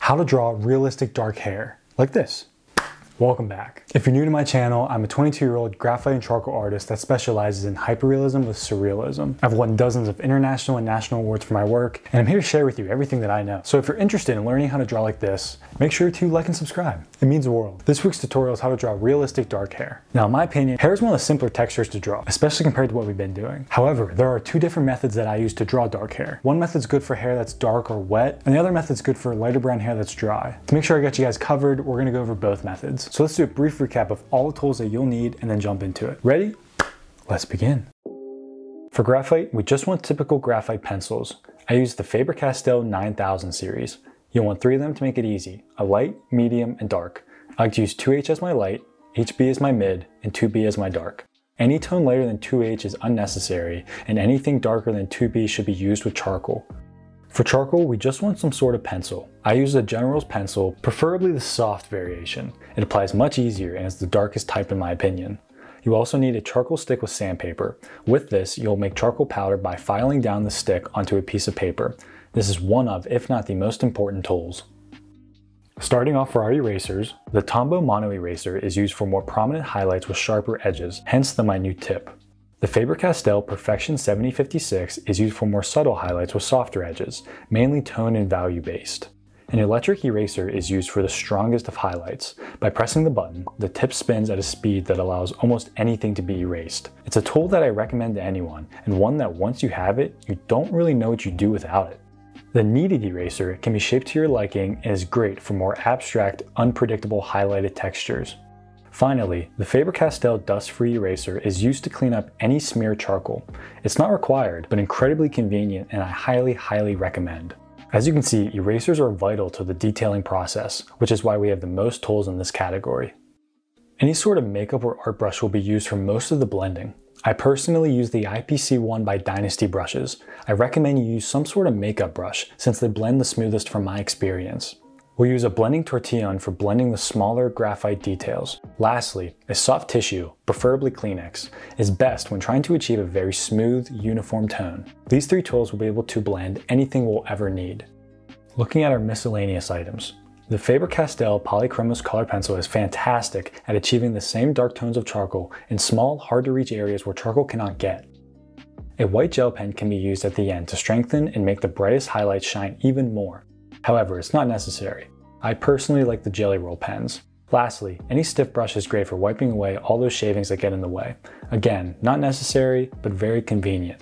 how to draw realistic dark hair, like this. Welcome back. If you're new to my channel, I'm a 22-year-old graphite and charcoal artist that specializes in hyperrealism with surrealism. I've won dozens of international and national awards for my work, and I'm here to share with you everything that I know. So if you're interested in learning how to draw like this, make sure to like and subscribe. It means the world. This week's tutorial is how to draw realistic dark hair. Now, in my opinion, hair is one of the simpler textures to draw, especially compared to what we've been doing. However, there are two different methods that I use to draw dark hair. One method's good for hair that's dark or wet, and the other method's good for lighter brown hair that's dry. To make sure I got you guys covered, we're gonna go over both methods. So let's do a brief recap of all the tools that you'll need and then jump into it. Ready? Let's begin. For graphite, we just want typical graphite pencils. I use the Faber-Castell 9000 series. You'll want 3 of them to make it easy: a light, medium, and dark. I like to use 2H as my light, HB as my mid, and 2B as my dark. Any tone lighter than 2H is unnecessary, and anything darker than 2B should be used with charcoal. For charcoal, we just want some sort of pencil. I use the General's pencil, preferably the soft variation. It applies much easier and is the darkest type in my opinion. You also need a charcoal stick with sandpaper. With this, you'll make charcoal powder by filing down the stick onto a piece of paper. This is one of, if not the most important tools. Starting off for our erasers, the Tombow Mono Eraser is used for more prominent highlights with sharper edges, hence the minute tip. The Faber-Castell Perfection 7056 is used for more subtle highlights with softer edges, mainly tone and value based. An electric eraser is used for the strongest of highlights. By pressing the button, the tip spins at a speed that allows almost anything to be erased. It's a tool that I recommend to anyone, and one that once you have it, you don't really know what you do without it. The kneaded eraser can be shaped to your liking and is great for more abstract, unpredictable highlighted textures. Finally, the Faber-Castell Dust-Free Eraser is used to clean up any smeared charcoal. It's not required, but incredibly convenient, and I highly recommend. As you can see, erasers are vital to the detailing process, which is why we have the most tools in this category. Any sort of makeup or art brush will be used for most of the blending. I personally use the IPC1 by Dynasty brushes. I recommend you use some sort of makeup brush since they blend the smoothest from my experience. We'll use a blending tortillon for blending the smaller graphite details. Lastly, a soft tissue, preferably Kleenex, is best when trying to achieve a very smooth, uniform tone. These 3 tools will be able to blend anything we'll ever need. Looking at our miscellaneous items, the Faber-Castell Polychromos color pencil is fantastic at achieving the same dark tones of charcoal in small, hard-to-reach areas where charcoal cannot get. A white gel pen can be used at the end to strengthen and make the brightest highlights shine even more. However, it's not necessary. I personally like the Jelly Roll pens. Lastly, any stiff brush is great for wiping away all those shavings that get in the way. Again, not necessary, but very convenient.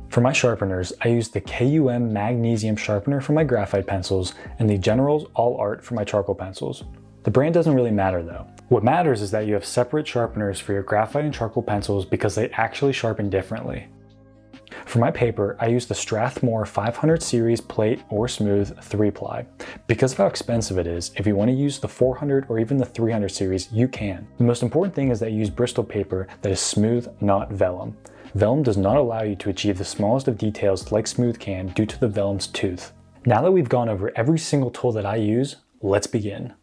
For my sharpeners, I use the KUM Magnesium Sharpener for my graphite pencils and the General's All Art for my charcoal pencils. The brand doesn't really matter though. What matters is that you have separate sharpeners for your graphite and charcoal pencils because they actually sharpen differently. For my paper, I use the Strathmore 500 series plate or smooth 3-ply. Because of how expensive it is, if you want to use the 400 or even the 300 series, you can. The most important thing is that you use Bristol paper that is smooth, not vellum. Vellum does not allow you to achieve the smallest of details like smooth can due to the vellum's tooth. Now that we've gone over every single tool that I use, let's begin.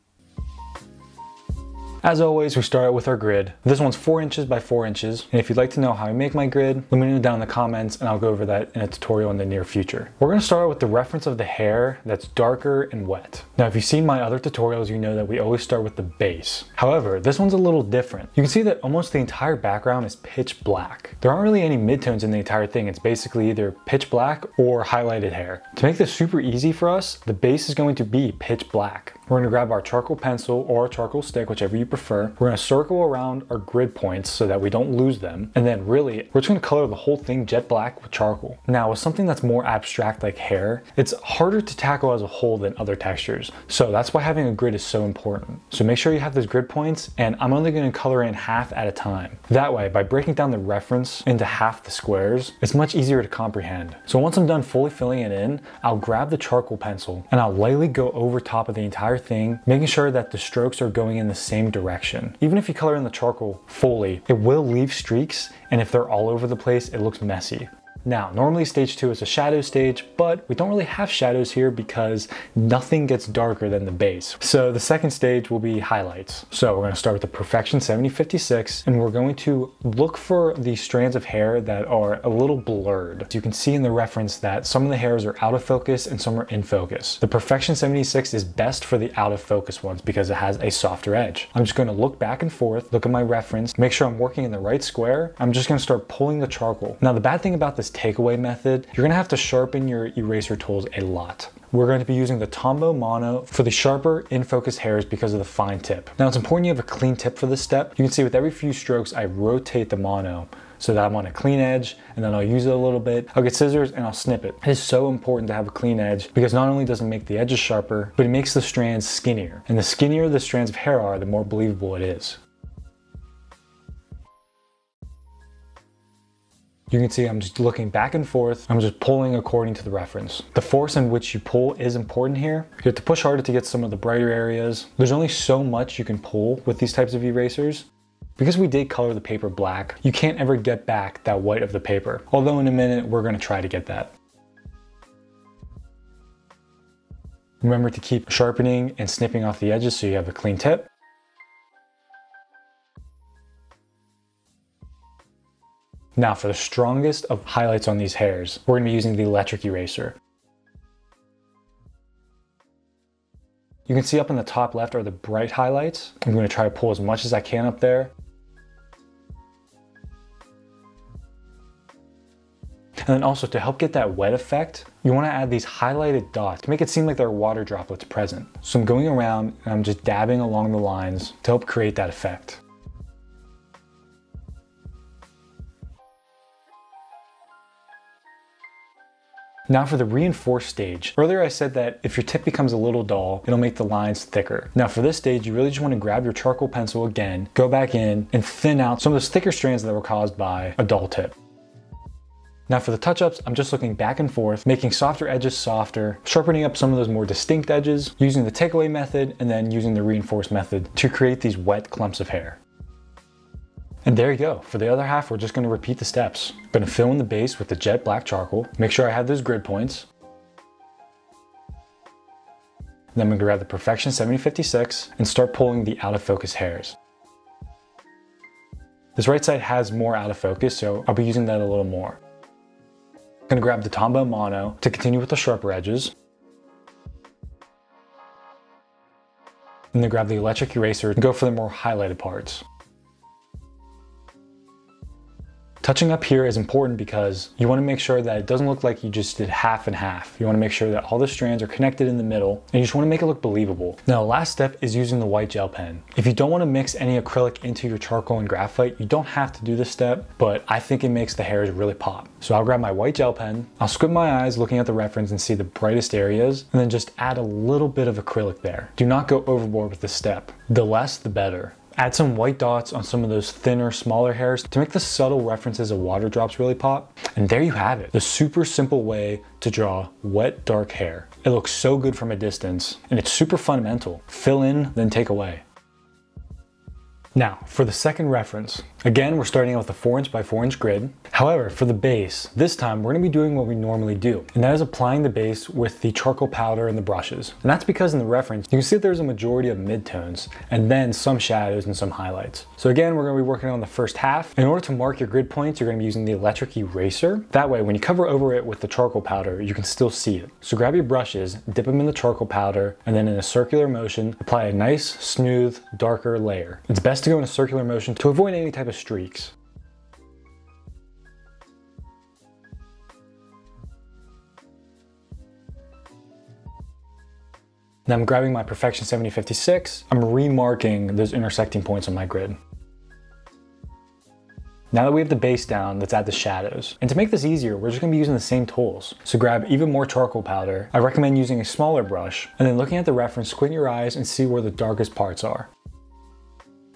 As always, we start out with our grid. This one's 4 inches by 4 inches, and if you'd like to know how I make my grid, let me know down in the comments and I'll go over that in a tutorial in the near future. We're going to start out with the reference of the hair that's darker and wet. Now, if you've seen my other tutorials, you know that we always start with the base. However, this one's a little different. You can see that almost the entire background is pitch black. There aren't really any midtones in the entire thing. It's basically either pitch black or highlighted hair. To make this super easy for us, the base is going to be pitch black. We're going to grab our charcoal pencil or charcoal stick, whichever you prefer. We're going to circle around our grid points so that we don't lose them. And then really, we're just going to color the whole thing jet black with charcoal. Now, with something that's more abstract like hair, it's harder to tackle as a whole than other textures. So that's why having a grid is so important. So make sure you have those grid points, and I'm only going to color in half at a time. That way, by breaking down the reference into half the squares, it's much easier to comprehend. So once I'm done fully filling it in, I'll grab the charcoal pencil and I'll lightly go over top of the entire thing, making sure that the strokes are going in the same direction. Even if you color in the charcoal fully, it will leave streaks, and if they're all over the place, it looks messy. Now, normally stage 2 is a shadow stage, but we don't really have shadows here because nothing gets darker than the base. So the second stage will be highlights. So we're going to start with the Perfection 7056, and we're going to look for the strands of hair that are a little blurred. So you can see in the reference that some of the hairs are out of focus and some are in focus. The Perfection 76 is best for the out of focus ones because it has a softer edge. I'm just going to look back and forth, look at my reference, make sure I'm working in the right square. I'm just going to start pulling the charcoal. Now, the bad thing about this takeaway method, you're going to have to sharpen your eraser tools a lot. We're going to be using the Tombow Mono for the sharper in-focus hairs because of the fine tip. Now, it's important you have a clean tip for this step. You can see with every few strokes, I rotate the mono so that I'm on a clean edge, and then I'll use it a little bit. I'll get scissors and I'll snip it. It is so important to have a clean edge because not only does it make the edges sharper, but it makes the strands skinnier. And the skinnier the strands of hair are, the more believable it is. You can see I'm just looking back and forth. I'm just pulling according to the reference. The force in which you pull is important here. You have to push harder to get some of the brighter areas. There's only so much you can pull with these types of erasers. Because we did color the paper black, you can't ever get back that white of the paper. Although in a minute, we're gonna try to get that. Remember to keep sharpening and snipping off the edges so you have a clean tip. Now for the strongest of highlights on these hairs, we're going to be using the electric eraser. You can see up in the top left are the bright highlights. I'm going to try to pull as much as I can up there. And then also to help get that wet effect, you want to add these highlighted dots to make it seem like there are water droplets present. So I'm going around and I'm just dabbing along the lines to help create that effect. Now for the reinforced stage. Earlier I said that if your tip becomes a little dull, it'll make the lines thicker. Now for this stage, you really just want to grab your charcoal pencil again, go back in and thin out some of those thicker strands that were caused by a dull tip. Now for the touch-ups, I'm just looking back and forth, making softer edges softer, sharpening up some of those more distinct edges, using the takeaway method, and then using the reinforced method to create these wet clumps of hair. And there you go. For the other half, we're just going to repeat the steps. I'm going to fill in the base with the jet black charcoal, make sure I have those grid points. Then I'm going to grab the Perfection 7056 and start pulling the out of focus hairs. This right side has more out of focus, so I'll be using that a little more. I'm going to grab the Tombow Mono to continue with the sharper edges. And then grab the electric eraser and go for the more highlighted parts. Touching up here is important because you want to make sure that it doesn't look like you just did half and half. You want to make sure that all the strands are connected in the middle, and you just want to make it look believable. Now, the last step is using the white gel pen. If you don't want to mix any acrylic into your charcoal and graphite, you don't have to do this step, but I think it makes the hairs really pop. So I'll grab my white gel pen, I'll squint my eyes looking at the reference and see the brightest areas, and then just add a little bit of acrylic there. Do not go overboard with this step. The less, the better. Add some white dots on some of those thinner, smaller hairs to make the subtle references of water drops really pop. And there you have it, the super simple way to draw wet, dark hair. It looks so good from a distance, and it's super fundamental. Fill in, then take away. Now, for the second reference, again, we're starting out with a 4" by 4" grid. However, for the base, this time we're going to be doing what we normally do, and that is applying the base with the charcoal powder and the brushes. And that's because in the reference, you can see that there's a majority of midtones, and then some shadows and some highlights. So again, we're going to be working on the first half. In order to mark your grid points, you're going to be using the electric eraser. That way, when you cover over it with the charcoal powder, you can still see it. So grab your brushes, dip them in the charcoal powder, and then in a circular motion, apply a nice, smooth, darker layer. It's best to go in a circular motion to avoid any type of streaks. Now I'm grabbing my Perfection 7056. I'm remarking those intersecting points on my grid. Now that we have the base down, let's add the shadows. And to make this easier, we're just going to be using the same tools. So grab even more charcoal powder. I recommend using a smaller brush, and then looking at the reference, squint your eyes and see where the darkest parts are.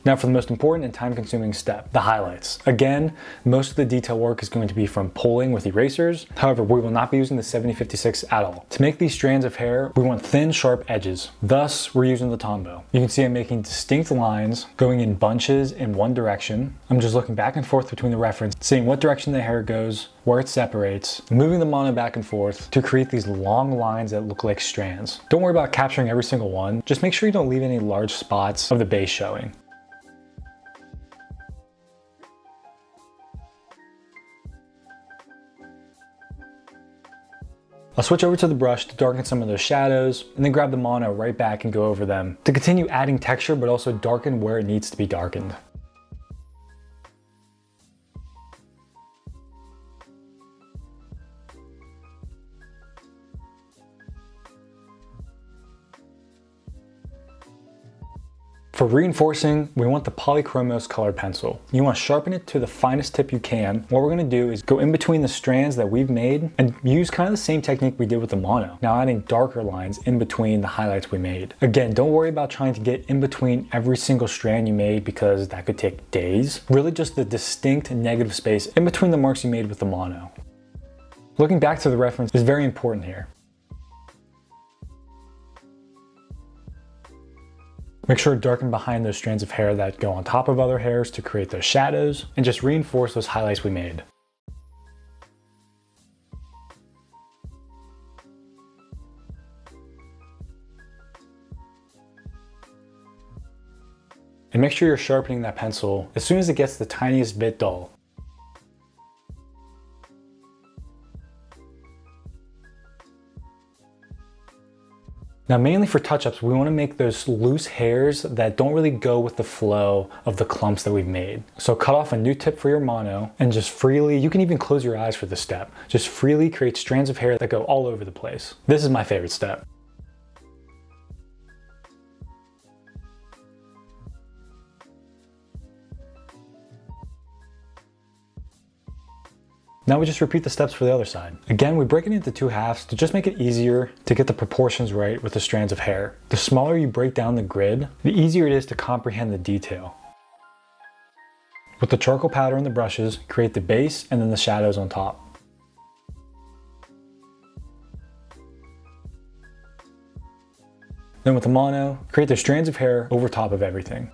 Now for the most important and time-consuming step, the highlights. Again, most of the detail work is going to be from pulling with erasers. However, we will not be using the 7056 at all. To make these strands of hair, we want thin, sharp edges. Thus, we're using the Tombow. You can see I'm making distinct lines going in bunches in one direction. I'm just looking back and forth between the reference, seeing what direction the hair goes, where it separates, moving the mono back and forth to create these long lines that look like strands. Don't worry about capturing every single one. Just make sure you don't leave any large spots of the base showing. I'll switch over to the brush to darken some of those shadows, and then grab the mono right back and go over them to continue adding texture but also darken where it needs to be darkened. For reinforcing, we want the Polychromos colored pencil. You want to sharpen it to the finest tip you can. What we're going to do is go in between the strands that we've made and use kind of the same technique we did with the mono. Now adding darker lines in between the highlights we made. Again, don't worry about trying to get in between every single strand you made because that could take days. Really just the distinct negative space in between the marks you made with the mono. Looking back to the reference is very important here. Make sure to darken behind those strands of hair that go on top of other hairs to create those shadows, and just reinforce those highlights we made. And make sure you're sharpening that pencil as soon as it gets the tiniest bit dull. Now mainly for touch-ups, we want to make those loose hairs that don't really go with the flow of the clumps that we've made. So cut off a new tip for your mono and just freely, you can even close your eyes for this step, just freely create strands of hair that go all over the place. This is my favorite step. Now we just repeat the steps for the other side. Again, we break it into two halves to just make it easier to get the proportions right with the strands of hair. The smaller you break down the grid, the easier it is to comprehend the detail. With the charcoal powder and the brushes, create the base and then the shadows on top. Then with the mono, create the strands of hair over top of everything.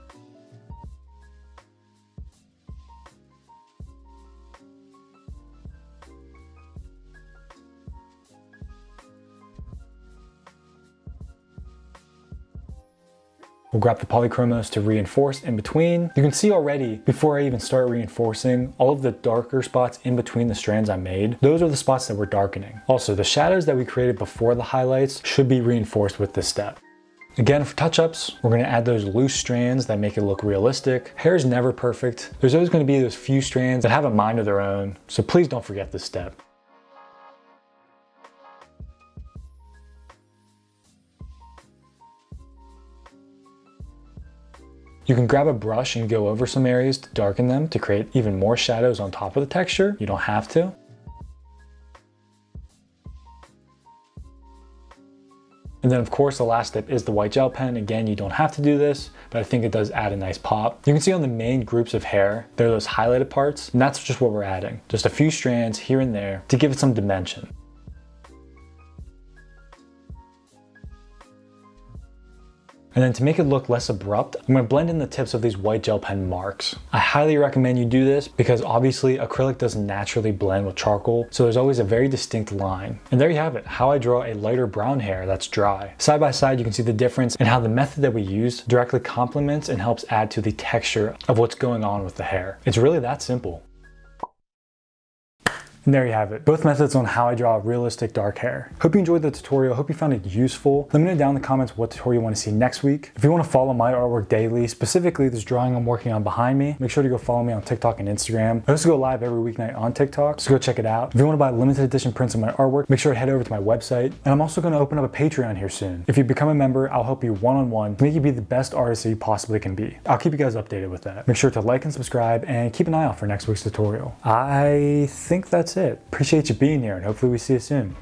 We'll grab the Polychromos to reinforce in between. You can see already, before I even start reinforcing, all of the darker spots in between the strands I made, those are the spots that we're darkening. Also, the shadows that we created before the highlights should be reinforced with this step. Again, for touch-ups, we're going to add those loose strands that make it look realistic. Hair is never perfect. There's always going to be those few strands that have a mind of their own, so please don't forget this step. You can grab a brush and go over some areas to darken them to create even more shadows on top of the texture. You don't have to. And then of course the last step is the white gel pen. Again, you don't have to do this, but I think it does add a nice pop. You can see on the main groups of hair, there are those highlighted parts, and that's just what we're adding. Just a few strands here and there to give it some dimension. And then to make it look less abrupt, I'm going to blend in the tips of these white gel pen marks. I highly recommend you do this because obviously acrylic doesn't naturally blend with charcoal, so there's always a very distinct line. And there you have it, how I draw a lighter brown hair that's dry. Side by side, you can see the difference in how the method that we use directly complements and helps add to the texture of what's going on with the hair. It's really that simple. And there you have it, both methods on how I draw realistic dark hair. Hope you enjoyed the tutorial, hope you found it useful. Let me know down in the comments what tutorial you want to see next week. If you want to follow my artwork daily, specifically this drawing I'm working on behind me, make sure to go follow me on TikTok and Instagram. I also go live every weeknight on TikTok, so go check it out. If you want to buy limited edition prints of my artwork, make sure to head over to my website. And I'm also going to open up a Patreon here soon. If you become a member, I'll help you one-on-one to make you be the best artist that you possibly can be. I'll keep you guys updated with that. Make sure to like and subscribe and keep an eye out for next week's tutorial. I think that's it. Appreciate you being here and hopefully we see you soon.